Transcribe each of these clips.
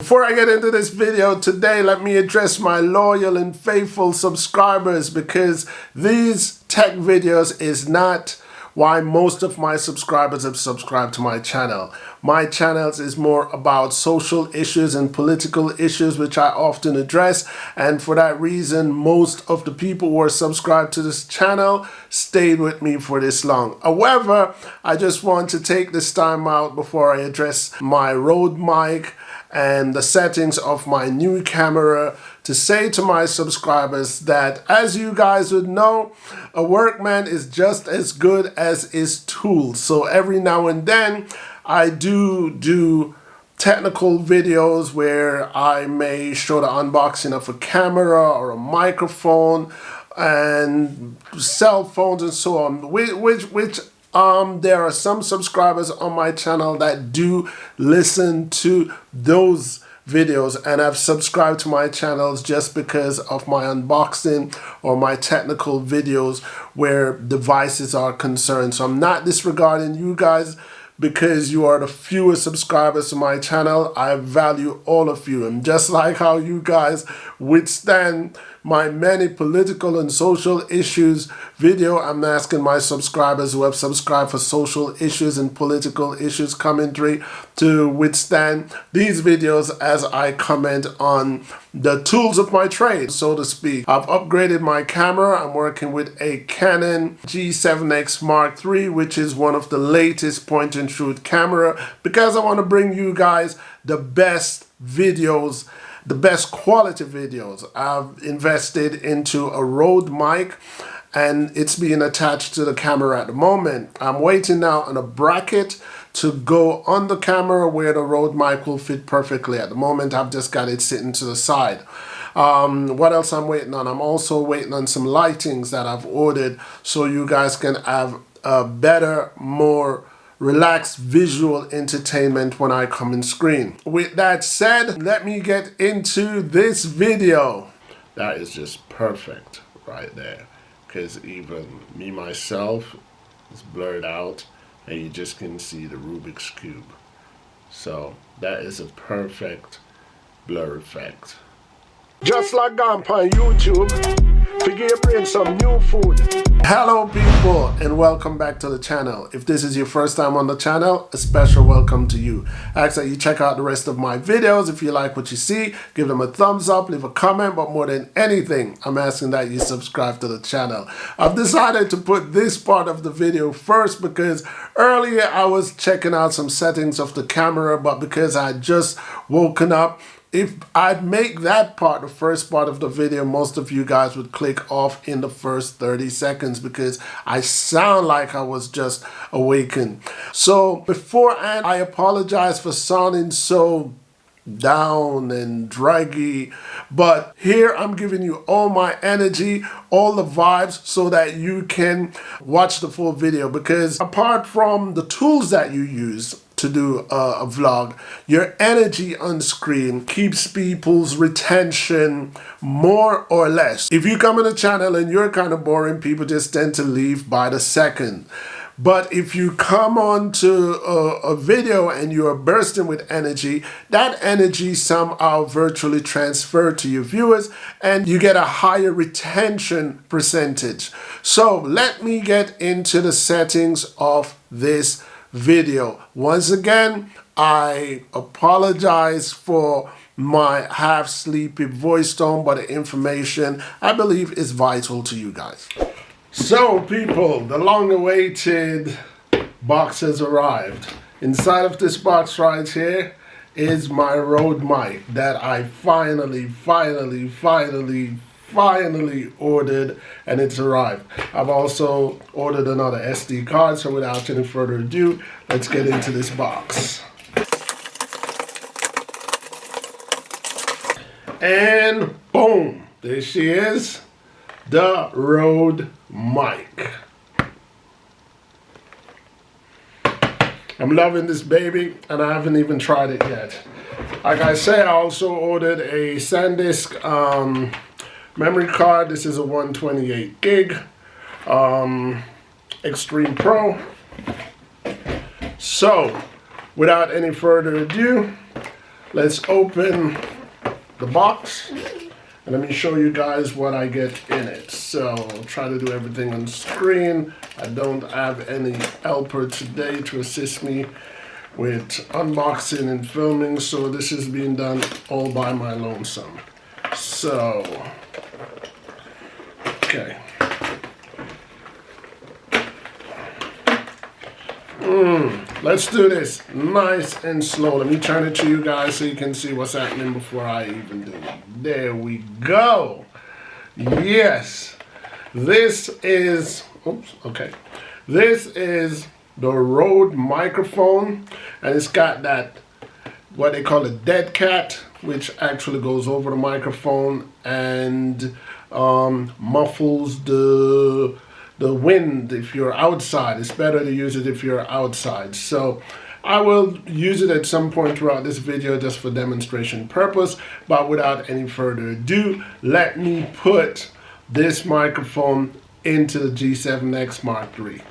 Before I get into this video today, let me address my loyal and faithful subscribers, because these tech videos is not why most of my subscribers have subscribed to my channel. My channels is more about social issues and political issues, which I often address, and for that reason most of the people who are subscribed to this channel stayed with me for this long. However, I just want to take this time out before I address my Rode mic and the settings of my new camera to say to my subscribers that, as you guys would know, a workman is just as good as his tools. So every now and then I do technical videos where I may show the unboxing of a camera or a microphone and cell phones and so on, which there are some subscribers on my channel that do listen to those videos and have subscribed to my channels just because of my unboxing or my technical videos where devices are concerned. So I'm not disregarding you guys because you are the fewest subscribers to my channel. I value all of you, and just like how you guys withstand my many political and social issues video, I'm asking my subscribers who have subscribed for social issues and political issues commentary to withstand these videos as I comment on the tools of my trade, so to speak. I've upgraded my camera. I'm working with a Canon G7X Mark III, which is one of the latest point and shoot camera, because I want to bring you guys the best videos, the best quality videos. I've invested into a Rode mic and it's being attached to the camera at the moment. I'm waiting now on a bracket to go on the camera where the Rode mic will fit perfectly. At the moment I've just got it sitting to the side. What else I'm waiting on? I'm also waiting on some lightings that I've ordered so you guys can have a better, more relaxed visual entertainment when I come in screen. With that said, let me get into this video. That is just perfect right there, because even me myself is blurred out and you just can see the Rubik's Cube. So that is a perfect blur effect. Just like gone on YouTube, figure your brain some new food. Hello people, and welcome back to the channel. If this is your first time on the channel, a special welcome to you. I ask that you check out the rest of my videos. If you like what you see, give them a thumbs up, leave a comment, but more than anything, I'm asking that you subscribe to the channel. I've decided to put this part of the video first because earlier I was checking out some settings of the camera, but because I had just woken up, if I'd make that part the first part of the video, most of you guys would click off in the first 30 seconds because I sound like I was just awakened. So beforehand, I apologize for sounding so down and draggy, but here I'm giving you all my energy, all the vibes, so that you can watch the full video, because apart from the tools that you use to do a vlog, your energy on screen keeps people's retention more or less. If you come on the channel and you're kind of boring, people just tend to leave by the second. But if you come on to a video and you are bursting with energy, that energy somehow virtually transferred to your viewers and you get a higher retention percentage. So let me get into the settings of this video. Once again, I apologize for my half sleepy voice tone, but the information I believe is vital to you guys. So people, the long-awaited box has arrived. Inside of this box right here is my Rode mic that I finally ordered, and it's arrived. I've also ordered another SD card, so without any further ado, let's get into this box. And boom, there she is, the Rode mic. I'm loving this baby, and I haven't even tried it yet. Like I say, I also ordered a SanDisk memory card. This is a 128 gig Extreme Pro. So without any further ado, let's open the box and let me show you guys what I get in it. So I'll try to do everything on screen. I don't have any helper today to assist me with unboxing and filming, so this is being done all by my lonesome. So, okay. Let's do this nice and slow. Let me turn it to you guys so you can see what's happening before I even do it. There we go. Yes. This is, oops, okay. This is the Rode microphone, and it's got that, what they call a dead cat, which actually goes over the microphone and muffles the wind if you're outside. It's better to use it if you're outside. So I will use it at some point throughout this video just for demonstration purpose, but without any further ado, let me put this microphone into the G7X Mark III.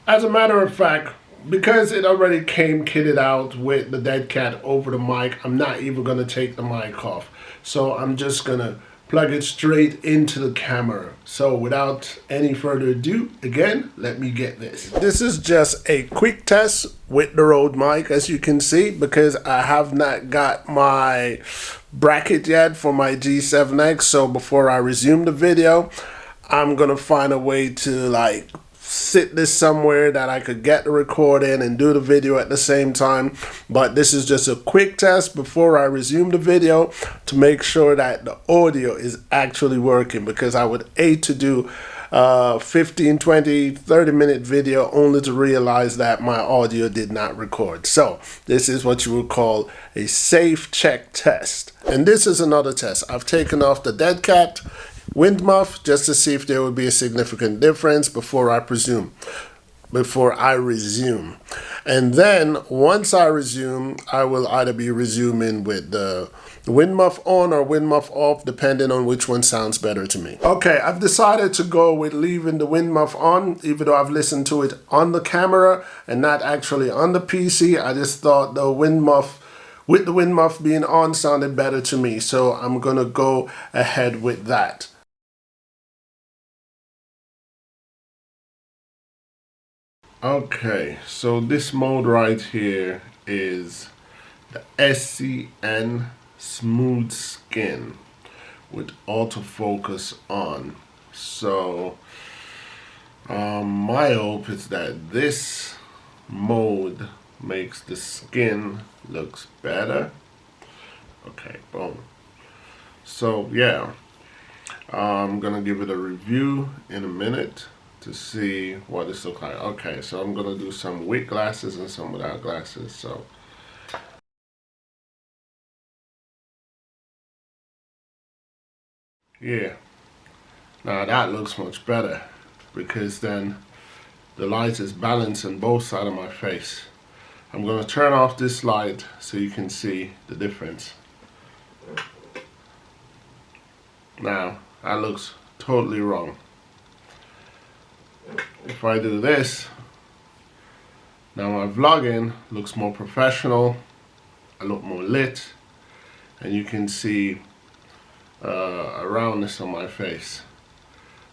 As a matter of fact, because it already came kitted out with the dead cat over the mic, I'm not even going to take the mic off. So I'm just going to plug it straight into the camera. So without any further ado, again, let me get this. This is just a quick test with the Rode mic, as you can see, because I have not got my bracket yet for my G7X. So before I resume the video, I'm going to find a way to sit this somewhere that I could get the recording and do the video at the same time. But this is just a quick test before I resume the video to make sure that the audio is actually working, because I would hate to do 15, 20, 30-minute video only to realize that my audio did not record. So this is what you would call a safe check test. And this is another test. I've taken off the dead cat wind muff just to see if there would be a significant difference before I resume. And then once I resume, I will either be resuming with the wind muff on or wind muff off, depending on which one sounds better to me. Okay, I've decided to go with leaving the wind muff on, even though I've listened to it on the camera and not actually on the PC. I just thought the wind muff, with the wind muff being on, sounded better to me. So I'm gonna go ahead with that. Okay, so this mode right here is the SCN Smooth Skin with autofocus on. So my hope is that this mode makes the skin looks better. Okay, boom. So yeah, I'm gonna give it a review in a minute to see what this looks like. Okay, so I'm gonna do some with glasses and some without glasses. So yeah, now that looks much better, because then the light is balanced on both sides of my face. I'm gonna turn off this light so you can see the difference. Now that looks totally wrong. If I do this, now my vlogging looks more professional, I look more lit, and you can see a roundness on my face.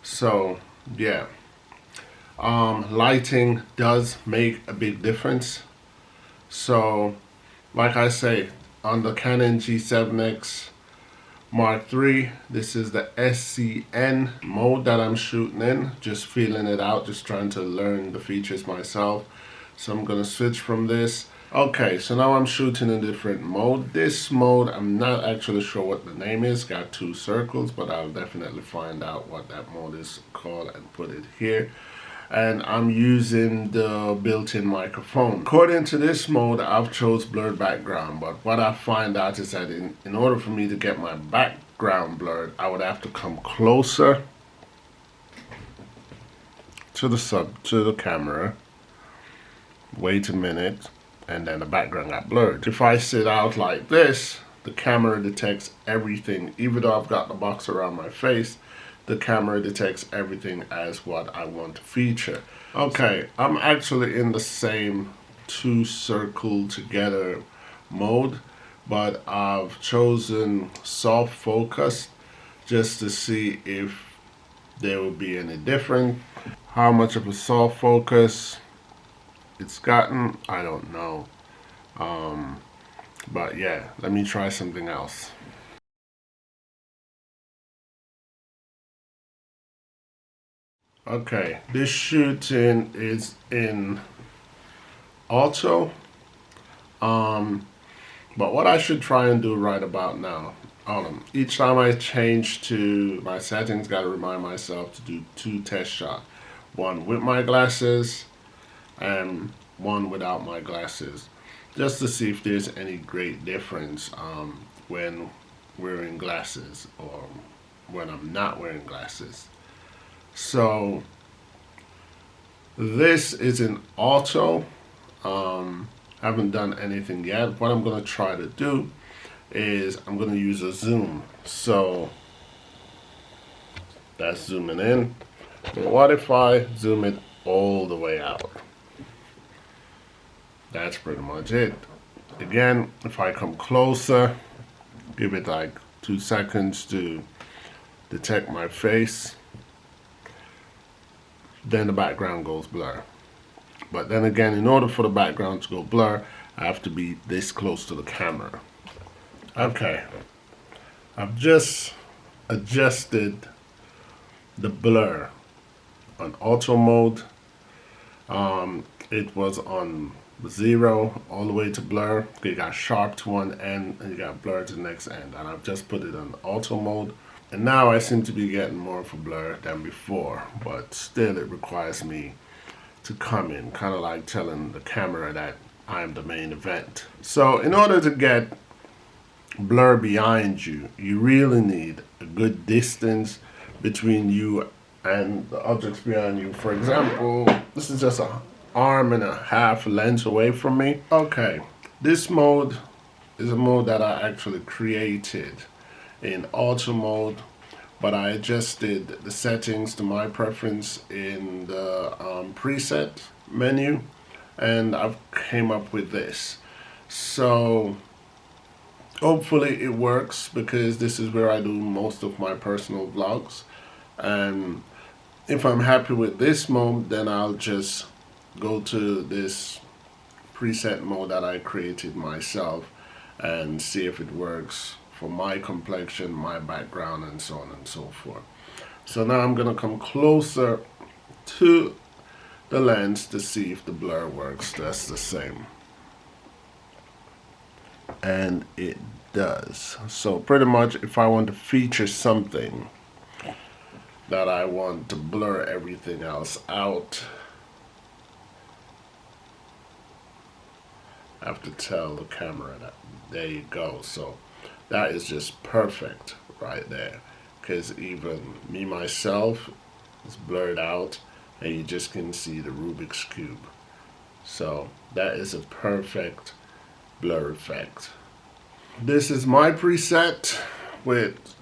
So yeah, lighting does make a big difference. So like I say, on the Canon G7X Mark III, this is the SCN mode that I'm shooting in, just feeling it out, just trying to learn the features myself. So I'm gonna switch from this. Okay, so now I'm shooting in a different mode. This mode, I'm not actually sure what the name is, got 2 circles, but I'll definitely find out what that mode is called and put it here. And I'm using the built-in microphone. According to this mode, I've chose blurred background, but what I find out is that in order for me to get my background blurred, I would have to come closer to the camera, wait a minute, and then the background got blurred. If I sit out like this, the camera detects everything. Even though I've got the box around my face, the camera detects everything as what I want to feature. Okay, I'm actually in the same 2 circle together mode, but I've chosen soft focus just to see if there will be any different. How much of a soft focus it's gotten, I don't know. But yeah, let me try something else. Okay, this shooting is in auto. But what I should try and do right about now, each time I change to my settings, gotta remind myself to do 2 test shots. One with my glasses and one without my glasses, just to see if there's any great difference when wearing glasses or when I'm not wearing glasses. So this is in auto. Haven't done anything yet. What I'm going to try to do is I'm going to use a zoom. So that's zooming in. But what if I zoom it all the way out? That's pretty much it. Again, if I come closer, give it like 2 seconds to detect my face, then the background goes blur. But then again, in order for the background to go blur, I have to be this close to the camera. Okay, I've just adjusted the blur on auto mode. It was on 0 all the way to blur. You got sharp to one end and you got blur to the next end. And I've just put it on auto mode. And now I seem to be getting more of a blur than before, but still it requires me to come in, kind of like telling the camera that I'm the main event. So in order to get blur behind you, you really need a good distance between you and the objects behind you. For example, this is just an arm and a half length away from me. Okay, this mode is a mode that I actually created in auto mode, but I adjusted the settings to my preference in the preset menu, and I've came up with this. So hopefully it works, because this is where I do most of my personal vlogs. And if I'm happy with this mode, then I'll just go to this preset mode that I created myself and see if it works for my complexion, my background, and so on and so forth. So now I'm gonna come closer to the lens to see if the blur works just the same. And it does. So pretty much if I want to feature something that I want to blur everything else out, I have to tell the camera that. There you go. So that is just perfect right there, because even me myself is blurred out and you just can see the Rubik's Cube. So that is a perfect blur effect. This is my preset with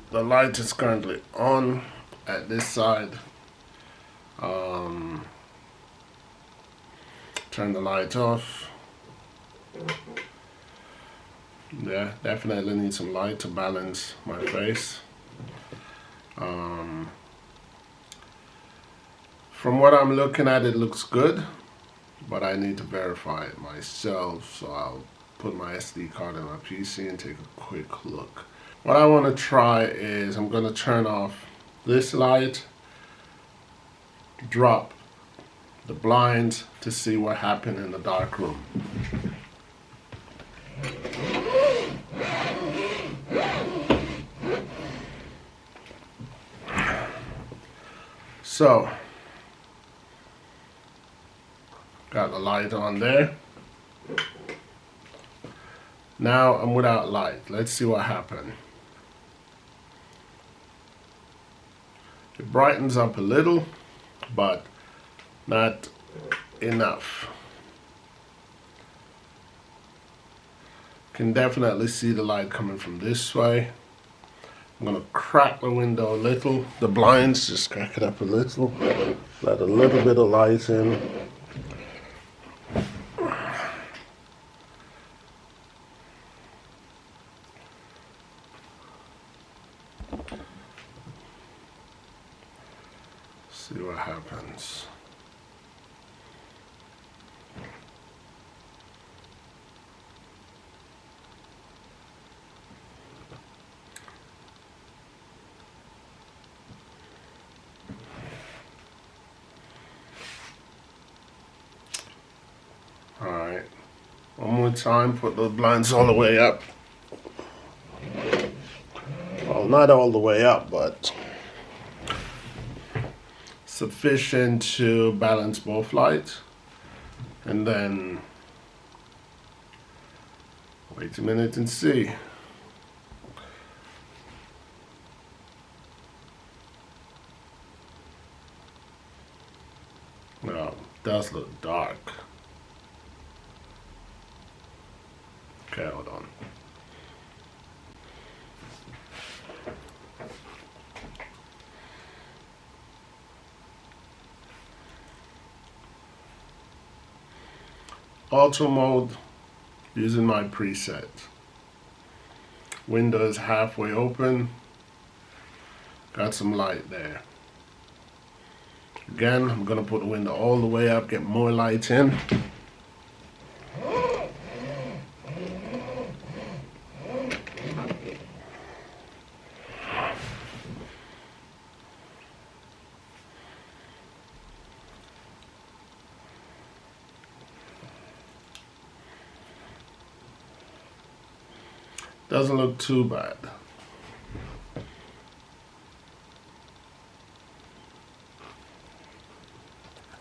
the light is currently on at this side. Turn the light off. Yeah, definitely need some light to balance my face. From what I'm looking at, it looks good, but I need to verify it myself, so I'll put my SD card in my PC and take a quick look. What I want to try is I'm going to turn off this light, drop the blinds to see what happened in the dark room. So, got the light on there. Now I'm without light. Let's see what happened. It brightens up a little, but not enough. Can definitely see the light coming from this way. I'm gonna crack the window a little. The blinds, just crack it up a little. Let a little bit of light in. See what happens. All right, one more time, put the blinds all the way up. Well, not all the way up, but sufficient to balance both lights. And then wait a minute and see. Well, it does look dark. Okay, hold on. Auto mode using my preset. Window is halfway open. Got some light there. Again, I'm gonna put the window all the way up, get more light in. Doesn't look too bad.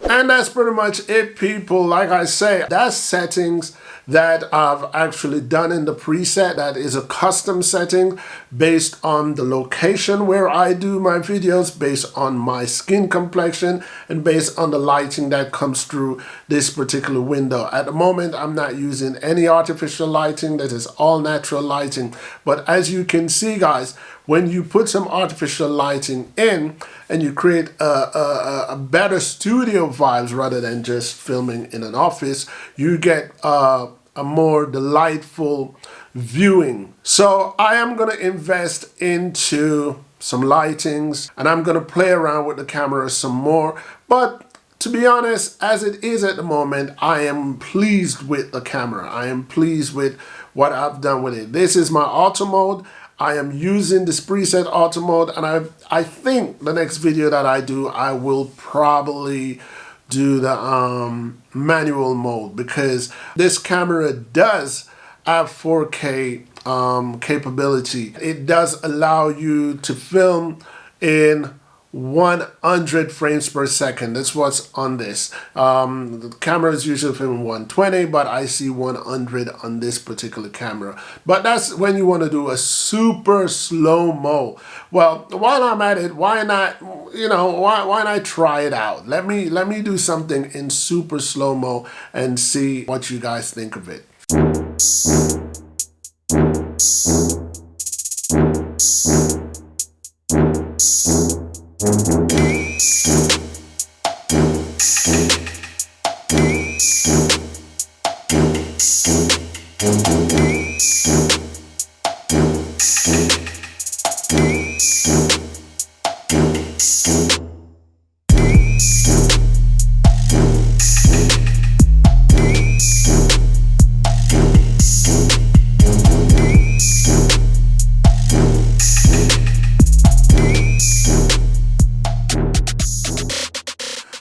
And that's pretty much it, people. Like I say, that's settings that I've actually done in the preset. That is a custom setting based on the location where I do my videos, based on my skin complexion, and based on the lighting that comes through this particular window. At the moment, I'm not using any artificial lighting. That is all natural lighting. But as you can see, guys, when you put some artificial lighting in and you create a better studio vibes rather than just filming in an office, you get a more delightful viewing. So I am going to invest into some lightings and I'm going to play around with the camera some more. But to be honest, as it is at the moment, I am pleased with the camera. I am pleased with what I've done with it. This is my auto mode. I am using this preset auto mode, and I think the next video that I do, I will probably do the manual mode, because this camera does have 4K capability. It does allow you to film in 100 frames per second. That's what's on this. The camera is usually filming 120, but I see 100 on this particular camera. But that's when you want to do a super slow-mo. Well, while I'm at it, why not, why not try it out? Let me do something in super slow-mo and see what you guys think of it.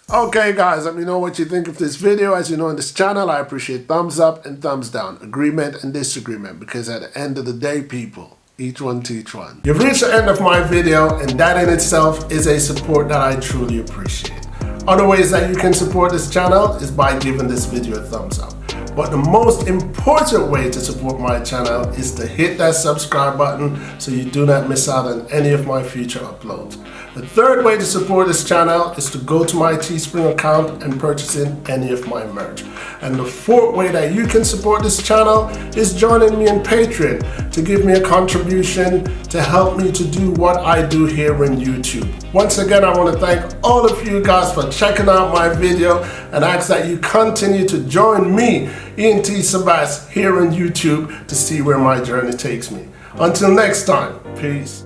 Okay guys, let me know what you think of this video. As you know, in this channel, I appreciate thumbs up and thumbs down, agreement and disagreement, because at the end of the day, people, each one teach one. You've reached the end of my video, and that in itself is a support that I truly appreciate. Other ways that you can support this channel is by giving this video a thumbs up. But the most important way to support my channel is to hit that subscribe button so you do not miss out on any of my future uploads. The third way to support this channel is to go to my Teespring account and purchase in any of my merch. And the fourth way that you can support this channel is joining me on Patreon to give me a contribution to help me to do what I do here on YouTube. Once again, I want to thank all of you guys for checking out my video and ask that you continue to join me, ENT Sabas, here on YouTube to see where my journey takes me. Until next time, peace.